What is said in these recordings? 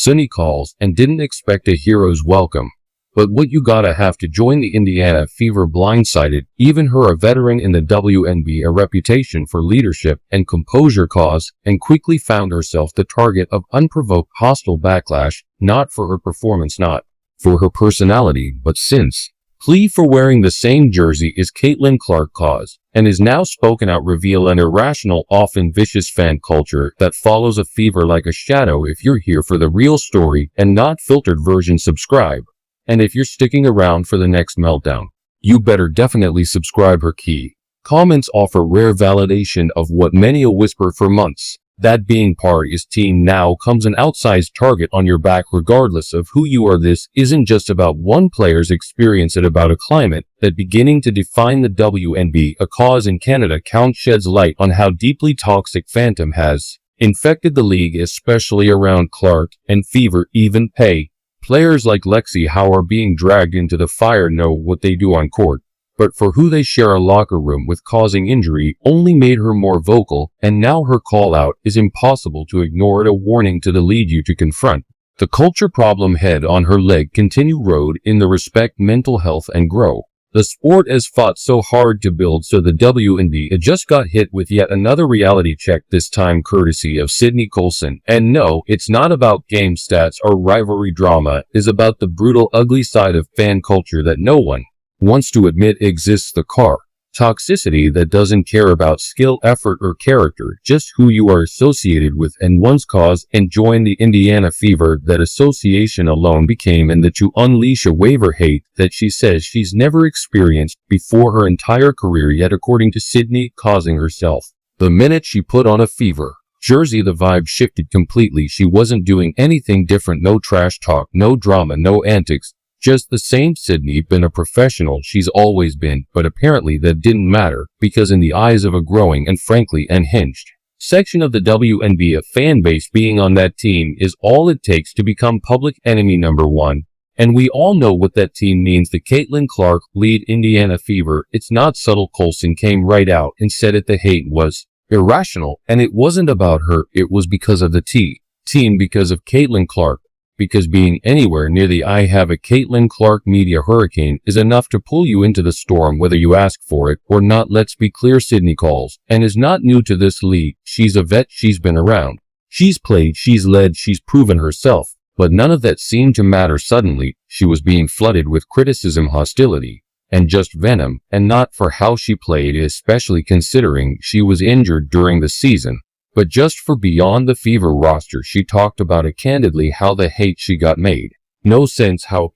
Sydney Colson, and didn't expect a hero's welcome. But what you gotta have to join the Indiana Fever blindsided, even her a veteran in the WNBA, a reputation for leadership and composure cause, and quickly found herself the target of unprovoked hostile backlash, not for her performance, not for her personality, but since plea for wearing the same jersey is Caitlin Clark cause, and is now spoken out reveal an irrational, often vicious fan culture that follows a Fever like a shadow. If you're here for the real story and not filtered version, subscribe. And if you're sticking around for the next meltdown, you better definitely subscribe. Her key comments offer rare validation of what many whisper for months. That being Party's team now comes an outsized target on your back regardless of who you are. This isn't just about one player's experience, it's about a climate that beginning to define the WNBA. A cause in Canada count sheds light on how deeply toxic phantom has infected the league, especially around Clark and Fever. Even players like Lexi Howe are being dragged into the fire. Know what they do on court, but for who they share a locker room with, causing injury only made her more vocal, and now her call out is impossible to ignore it. A warning to the lead you to confront the culture problem head on. Her leg continue road in the respect mental health and grow. The sport has fought so hard to build, so the WNBA just got hit with yet another reality check, this time courtesy of Sydney Colson. And no, it's not about game stats or rivalry drama, it's about the brutal, ugly side of fan culture that no one wants to admit exists. The toxicity that doesn't care about skill, effort, or character, just who you are associated with and one's cause. And join the Indiana Fever. That association alone became and to unleash a wave of hate that she says she's never experienced before her entire career. Yet according to Sydney, causing herself, the minute she put on a Fever jersey, the vibe shifted completely. She wasn't doing anything different, no trash talk, no drama, no antics. Just the same. Sydney been a professional, she's always been, but apparently that didn't matter, because in the eyes of a growing and frankly unhinged section of the WNBA fan base, being on that team is all it takes to become public enemy number one. And we all know what that team means. The Caitlin Clark lead Indiana Fever. It's not subtle. Colson came right out and said it. The hate was irrational, and it wasn't about her, it was because of the team, because of Caitlin Clark. Because being anywhere near the I have a Caitlin Clark media hurricane is enough to pull you into the storm whether you ask for it or not. Let's be clear, Sydney Colson and is not new to this league. She's a vet, she's been around, she's played, she's led, she's proven herself. But none of that seemed to matter. Suddenly, she was being flooded with criticism, hostility, and just venom, and not for how she played, especially considering she was injured during the season, but just for beyond the Fever roster. She talked about it candidly, how the hate she got made no sense, how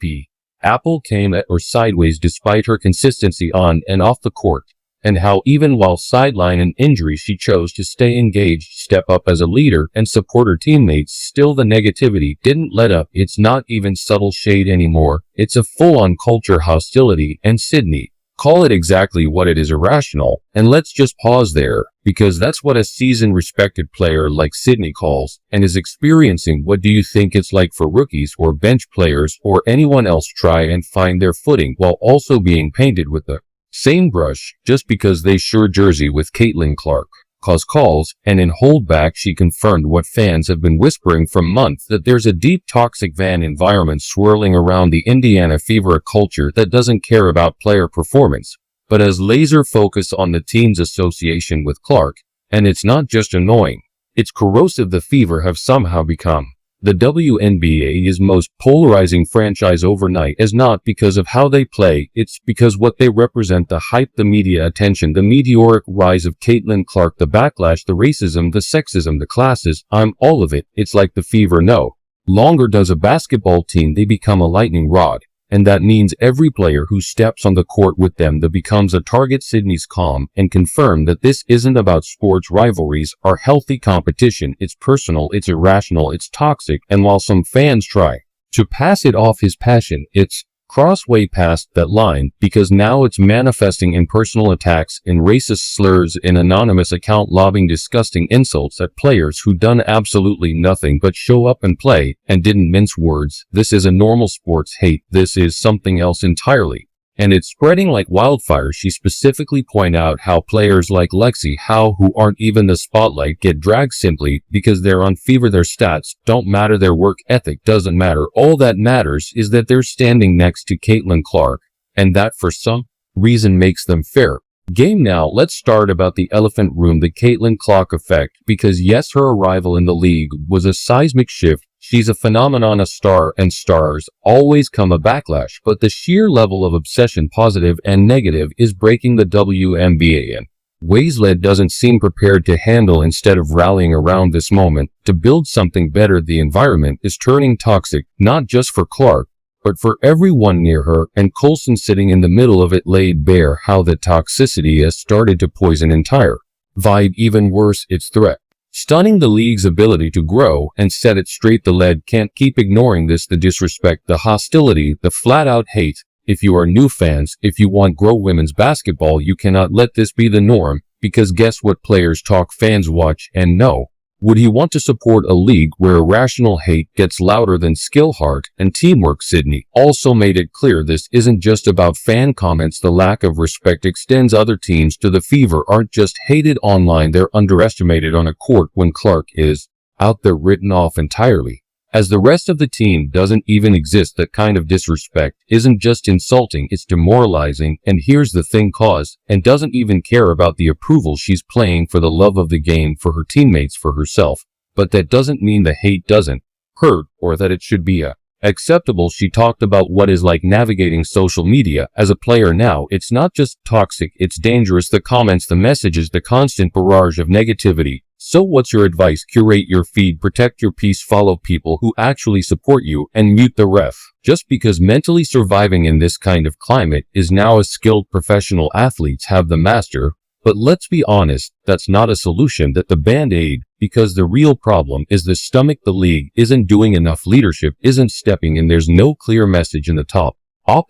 Apple came at her sideways despite her consistency on and off the court, and how even while sideline and injury she chose to stay engaged, step up as a leader, and support her teammates. Still, the negativity didn't let up. It's not even subtle shade anymore, it's a full-on culture hostility, and Sydney call it exactly what it is, irrational. And let's just pause there, because that's what a seasoned, respected player like Sydney Colson and is experiencing. What do you think it's like for rookies or bench players or anyone else try and find their footing while also being painted with the same brush just because they share jersey with Caitlin Clark? Cause calls, and in holdback she confirmed what fans have been whispering for months, that there's a deep toxic fan environment swirling around the Indiana Fever, a culture that doesn't care about player performance, but has laser focus on the team's association with Clark. And it's not just annoying, it's corrosive. The Fever have somehow become the WNBA's most polarizing franchise overnight, is not because of how they play, it's because what they represent. The hype, the media attention, the meteoric rise of Caitlin Clark, the backlash, the racism, the sexism, the classes, all of it. It's like the Fever no longer does a basketball team, they become a lightning rod. And that means every player who steps on the court with them that becomes a target. Sydney's calm and confirm that this isn't about sports rivalries or healthy competition. It's personal, it's irrational, it's toxic, and while some fans try to pass it off as passion, it's crossed way past that line, because now it's manifesting in personal attacks, in racist slurs, in anonymous account lobbing disgusting insults at players who done absolutely nothing but show up and play and didn't mince words. This is a normal sports hate. This is something else entirely. And it's spreading like wildfire. She specifically pointed out how players like Lexi Howe, who aren't even the spotlight, get dragged simply because they're on fever. Their stats don't matter, their work ethic doesn't matter. All that matters is that they're standing next to Caitlin Clark, and that for some reason makes them fair game. Now let's start about the elephant room, the Caitlin Clark effect, because yes, her arrival in the league was a seismic shift. She's a phenomenon, a star, and stars always come a backlash, but the sheer level of obsession, positive and negative, is breaking the WNBA in ways LED doesn't seem prepared to handle. Instead of rallying around this moment to build something better, the environment is turning toxic, not just for Clark, but for everyone near her, and Colson, sitting in the middle of it, laid bare how the toxicity has started to poison entire vibe. Even worse, its threat stunning the league's ability to grow and set it straight. The lead can't keep ignoring this, the disrespect, the hostility, the flat-out hate. If you are new fans, if you want grow women's basketball, you cannot let this be the norm, because guess what? Players talk, fans watch, and know. Would he want to support a league where irrational hate gets louder than skill, heart, and teamwork? Sydney also made it clear this isn't just about fan comments. The lack of respect extends other teams to the Fever aren't just hated online, they're underestimated on a court. When Clark is out there, written off entirely as the rest of the team doesn't even exist. That kind of disrespect isn't just insulting, it's demoralizing. And here's the thing, cause and doesn't even care about the approval. She's playing for the love of the game, for her teammates, for herself. But that doesn't mean the hate doesn't hurt or that it should be acceptable. She talked about what is like navigating social media as a player now. It's not just toxic, it's dangerous. The comments, the messages, the constant barrage of negativity. So what's your advice? Curate your feed, protect your peace, follow people who actually support you, and mute the ref. Just because mentally surviving in this kind of climate is now a skilled professional athletes have the master. But let's be honest, that's not a solution, that the band-aid, because the real problem is the stomach. The league isn't doing enough, leadership isn't stepping in, there's no clear message in the top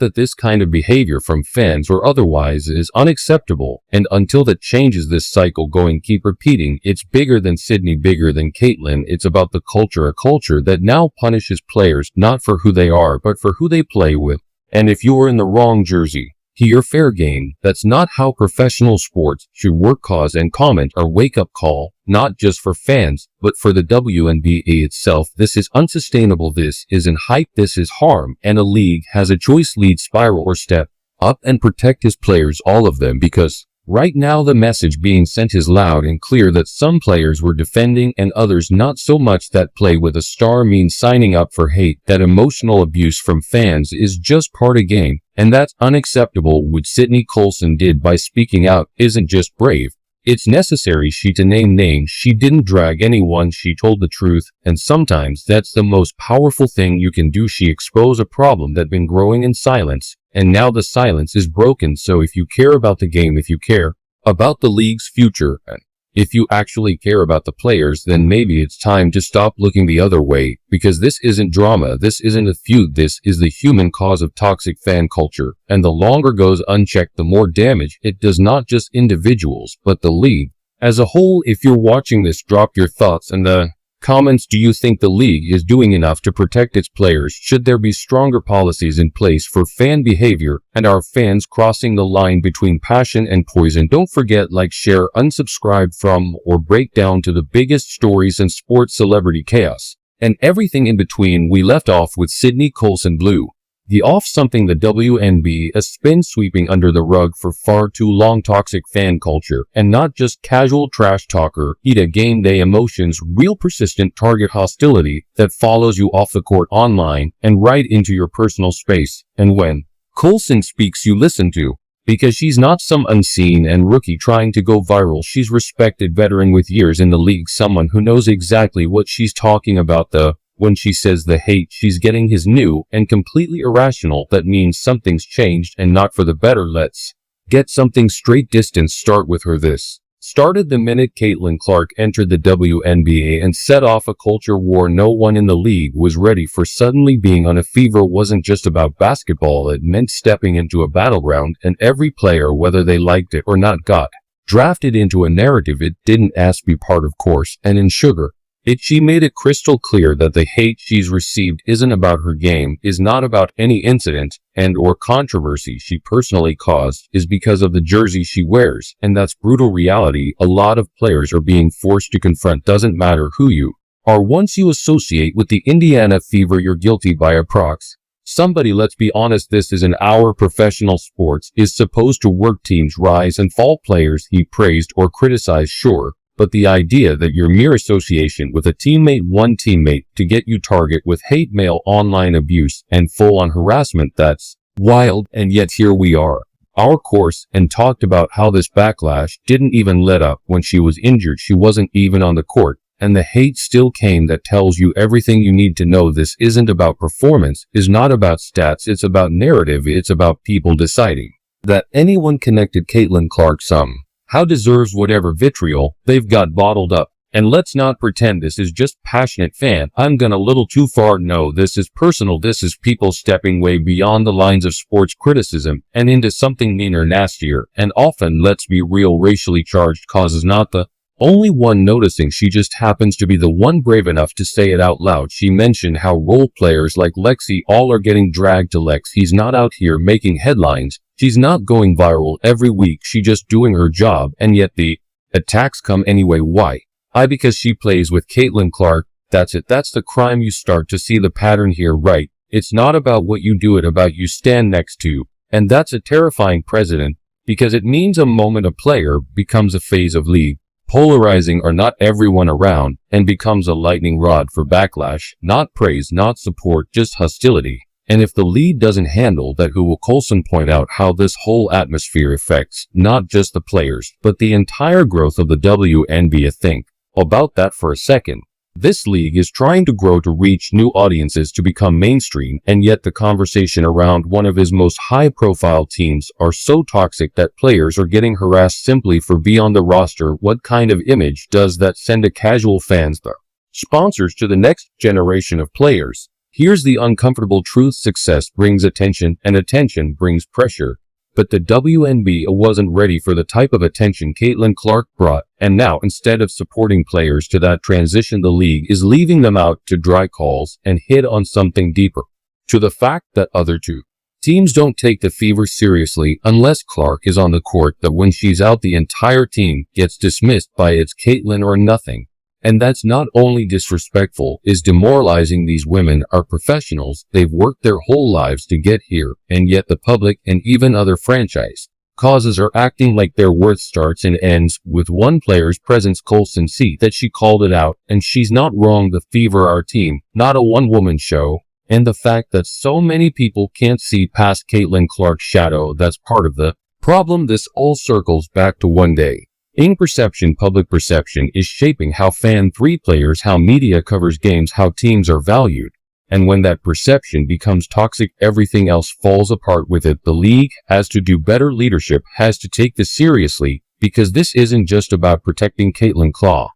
that this kind of behavior from fans or otherwise is unacceptable. And until that changes, this cycle going keep repeating. It's bigger than Sydney, bigger than Caitlin. It's about the culture, a culture that now punishes players not for who they are, but for who they play with. And if you're in the wrong jersey, here, fair game. That's not how professional sports should work. Cause and comment are wake-up call, not just for fans, but for the WNBA itself. This is unsustainable. This isn't hype. This is harm. And a league has a choice: lead, spiral, or step up and protect his players, all of them, because right now the message being sent is loud and clear that some players were defending and others not so much. That play with a star means signing up for hate. That emotional abuse from fans is just part of game. And that's unacceptable. What Sydney Colson did by speaking out isn't just brave, it's necessary. She to name names, she didn't drag anyone, she told the truth, and sometimes that's the most powerful thing you can do. She exposed a problem that's been growing in silence, and now the silence is broken. So if you care about the game, if you care about the league's future, and if you actually care about the players, then maybe it's time to stop looking the other way, because this isn't drama, this isn't a feud, this is the human cause of toxic fan culture. And the longer goes unchecked, the more damage it does, not just individuals, but the league as a whole. If you're watching this, drop your thoughts in the comments. Do you think the league is doing enough to protect its players? Should there be stronger policies in place for fan behavior? And are fans crossing the line between passion and poison? Don't forget, like, share, unsubscribe from, or break down to the biggest stories in sports, celebrity chaos, and everything in between. We left off with Sydney Colson blew the off something the WNBA has been sweeping under the rug for far too long: toxic fan culture, and not just casual trash talker. Game day emotions, real persistent target hostility that follows you off the court, online, and right into your personal space. And when Colson speaks, you listen to, because she's not some unseen and rookie trying to go viral. She's respected veteran with years in the league, someone who knows exactly what she's talking about. When she says the hate she's getting is new and completely irrational, that means something's changed and not for the better. Let's get something straight. Distance start with her. This started the minute Caitlin Clark entered the WNBA and set off a culture war no one in the league was ready for. Suddenly being on a fever wasn't just about basketball, it meant stepping into a battleground, and every player, whether they liked it or not, got drafted into a narrative it didn't ask to be part of. Course and in sugar. She made it crystal clear that the hate she's received isn't about her game, is not about any incident and or controversy she personally caused, is because of the jersey she wears, and that's brutal reality a lot of players are being forced to confront. Doesn't matter who you are, once you associate with the Indiana Fever, you're guilty by a proxy. Somebody, let's be honest, this is our professional sports, is supposed to work teams rise and fall. Players he praised or criticized, sure, but the idea that your mere association with a teammate, one teammate, to get you target with hate mail, online abuse, and full-on harassment, that's wild. And yet here we are, our course, and talked about how this backlash didn't even let up when she was injured. She wasn't even on the court, and the hate still came. That tells you everything you need to know. This isn't about performance, is not about stats, it's about narrative. It's about people deciding that anyone connected Caitlin Clark somehow deserves whatever vitriol they've got bottled up. And let's not pretend this is just passionate fan. I'm gone a little too far. No, this is personal. This is people stepping way beyond the lines of sports criticism and into something meaner, nastier, and often, let's be real, racially charged causes. Not the only one noticing, she just happens to be the one brave enough to say it out loud. She mentioned how role players like Lexi all are getting dragged to Lex. He's not out here making headlines. She's not going viral every week. She just doing her job, and yet the attacks come anyway. Why? Because she plays with Caitlin Clark. That's it. That's the crime. You start to see the pattern here, right? It's not about what you do, it about you stand next to. And that's a terrifying precedent, because it means a moment a player becomes a phase of league polarizing or not everyone around, and becomes a lightning rod for backlash, not praise, not support, just hostility. And if the lead doesn't handle that, who will? Colson point out how this whole atmosphere affects not just the players, but the entire growth of the WNBA. Think about that for a second. This league is trying to grow to reach new audiences, to become mainstream, and yet the conversation around one of his most high-profile teams are so toxic that players are getting harassed simply for being on the roster. What kind of image does that send to casual fans, the sponsors, to the next generation of players? Here's the uncomfortable truth: success brings attention, and attention brings pressure. But the WNBA wasn't ready for the type of attention Caitlin Clark brought, and now, instead of supporting players to that transition, the league is leaving them out to dry calls and hit on something deeper, to the fact that other two teams don't take the Fever seriously unless Clark is on the court, that when she's out the entire team gets dismissed by it's Caitlin or nothing. And that's not only disrespectful, is demoralizing. These women are professionals. They've worked their whole lives to get here, and yet the public and even other franchise causes are acting like their worth starts and ends with one player's presence. Colson see that she called it out, and she's not wrong. The Fever, our team, not a one-woman show. And the fact that so many people can't see past Caitlin Clark's shadow, that's part of the problem. This all circles back to one day. In perception, public perception is shaping how fan three players, how media covers games, how teams are valued. And when that perception becomes toxic, everything else falls apart with it. The league has to do better. Leadership has to take this seriously, because this isn't just about protecting Caitlin Clark.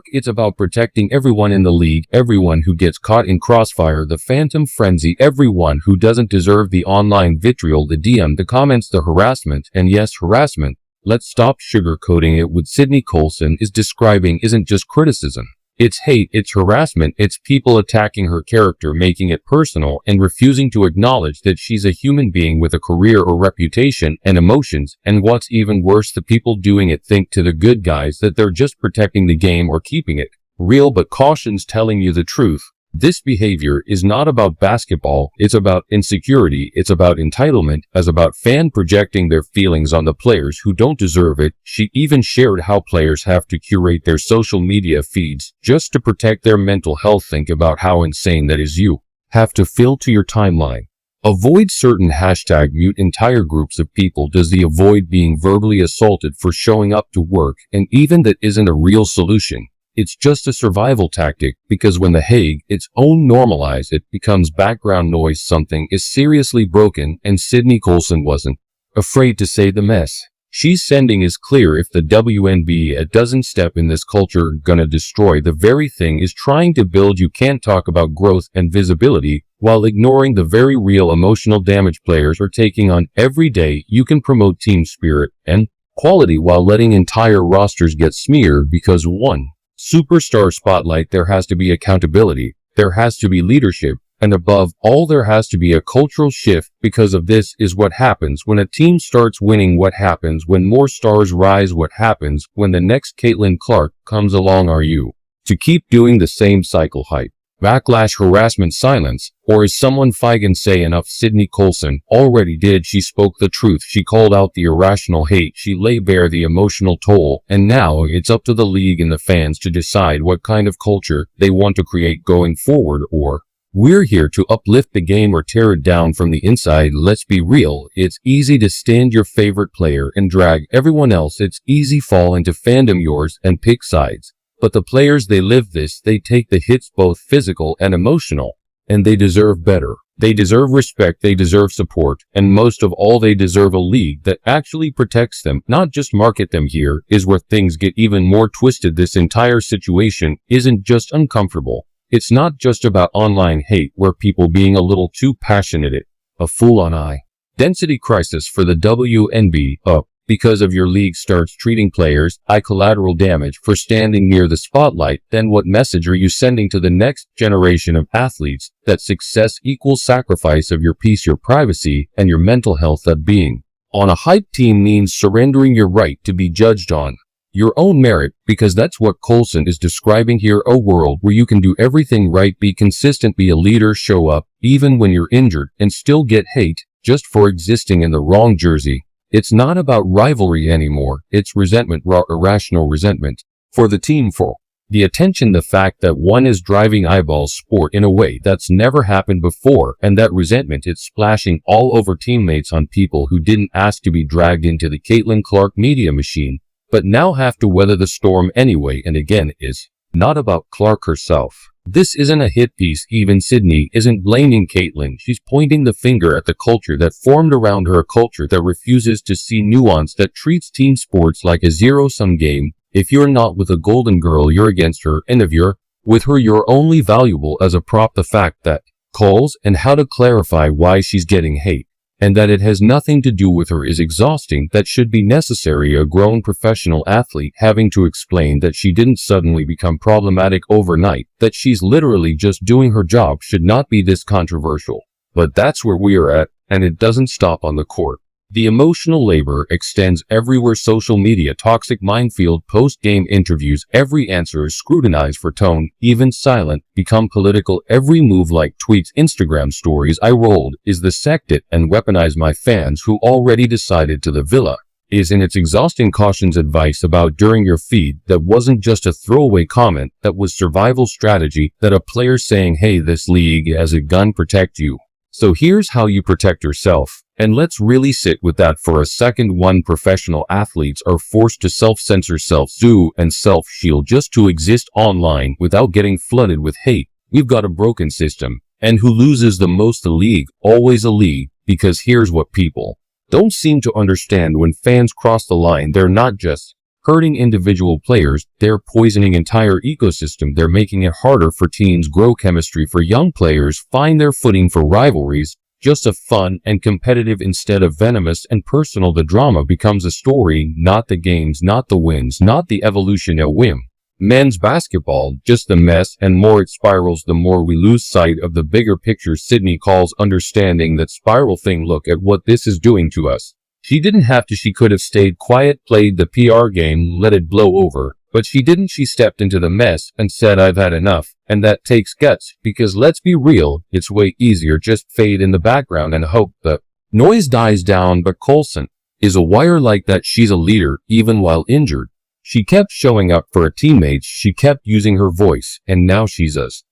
It's about protecting everyone in the league, everyone who gets caught in crossfire, the phantom frenzy, everyone who doesn't deserve the online vitriol, the DM, the comments, the harassment. And yes, harassment. Let's stop sugarcoating it. What Sydney Colson is describing isn't just criticism. It's hate, it's harassment, it's people attacking her character, making it personal, and refusing to acknowledge that she's a human being with a career or reputation and emotions. And what's even worse, the people doing it think to the good guys that they're just protecting the game or keeping it real, but caution's telling you the truth. This behavior is not about basketball, it's about insecurity, it's about entitlement, it's about fan projecting their feelings on the players who don't deserve it. She even shared how players have to curate their social media feeds just to protect their mental health. Think about how insane that is. You have to filter your timeline. Avoid certain hashtag, mute entire groups of people. Does the avoid being verbally assaulted for showing up to work, and even that isn't a real solution. It's just a survival tactic, because when the Hague, its own normalize, it becomes background noise. Something is seriously broken, and Sydney Colson wasn't afraid to say the mess she's sending is clear. If the WNBA doesn't step in, this culture gonna destroy the very thing is trying to build. You can't talk about growth and visibility while ignoring the very real emotional damage players are taking on every day. You can promote team spirit and quality while letting entire rosters get smeared because one superstar spotlight, there has to be accountability, there has to be leadership, and above all there has to be a cultural shift, because of this is what happens when a team starts winning, what happens when more stars rise, what happens when the next Caitlin Clark comes along. Are you to keep doing the same cycle? Hype, backlash, harassment, silence, or is someone Feigen say enough? Sydney Colson already did. She spoke the truth. She called out the irrational hate. She lay bare the emotional toll. And now it's up to the league and the fans to decide what kind of culture they want to create going forward. Or we're here to uplift the game or tear it down from the inside. Let's be real. It's easy to stand your favorite player and drag everyone else. It's easy fall into fandom yours and pick sides. But the players, they live this. They take the hits, both physical and emotional. And they deserve better. They deserve respect. They deserve support. And most of all, they deserve a league that actually protects them, not just market them. Here is where things get even more twisted. This entire situation isn't just uncomfortable. It's not just about online hate where people being a little too passionate. It's a full-on identity crisis for the WNBA. Because of your league starts treating players like collateral damage for standing near the spotlight, then what message are you sending to the next generation of athletes that success equals sacrifice of your peace, your privacy, and your mental health? That being on a hype team means surrendering your right to be judged on your own merit, because that's what Colson is describing here. A world where you can do everything right, be consistent, be a leader, show up even when you're injured, and still get hate just for existing in the wrong jersey. It's not about rivalry anymore. It's resentment, raw, irrational resentment for the team, for the attention, the fact that one is driving eyeballs, sport in a way that's never happened before, and that resentment, it's splashing all over teammates, on people who didn't ask to be dragged into the Caitlin Clark media machine, but now have to weather the storm anyway. And again, it's not about Clark herself. This isn't a hit piece. Even Sydney isn't blaming Caitlin. She's pointing the finger at the culture that formed around her, a culture that refuses to see nuance, that treats team sports like a zero-sum game. If you're not with a golden girl, you're against her, and if you're with her, you're only valuable as a prop. The fact that calls and how to clarify why she's getting hate, and that it has nothing to do with her, is exhausting. That should be necessary. A grown professional athlete having to explain that she didn't suddenly become problematic overnight, that she's literally just doing her job, should not be this controversial. But that's where we are at, and it doesn't stop on the court. The emotional labor extends everywhere. Social media, toxic minefield, post-game interviews, every answer is scrutinized for tone, even silent become political. Every move, like tweets, Instagram stories I rolled, is dissected and weaponized. My fans who already decided to the villa is in its exhausting. Cautions, advice about during your feed that wasn't just a throwaway comment, that was survival strategy, that a player saying, hey, this league has a gun, protect you. So here's how you protect yourself. And let's really sit with that for a second. 1. Professional athletes are forced to self-censor, self-sue, and self-shield just to exist online without getting flooded with hate. We've got a broken system. And who loses the most? The league. Always a league. Because here's what people don't seem to understand: when fans cross the line, they're not just hurting individual players, they're poisoning entire ecosystem. They're making it harder for teams grow, chemistry for young players find their footing, for rivalries just a fun and competitive instead of venomous and personal. The drama becomes a story, not the games, not the wins, not the evolution. A whim. Men's basketball, just a mess, and more it spirals the more we lose sight of the bigger picture. Sydney calls understanding that spiral thing. Look at what this is doing to us. She didn't have to. She could have stayed quiet, played the PR game, let it blow over. But she didn't. She stepped into the mess and said, I've had enough. And that takes guts, because let's be real, it's way easier just fade in the background and hope the noise dies down. But Colson is a wire like that. She's a leader, even while injured. She kept showing up for her teammates. She kept using her voice, and now she's us.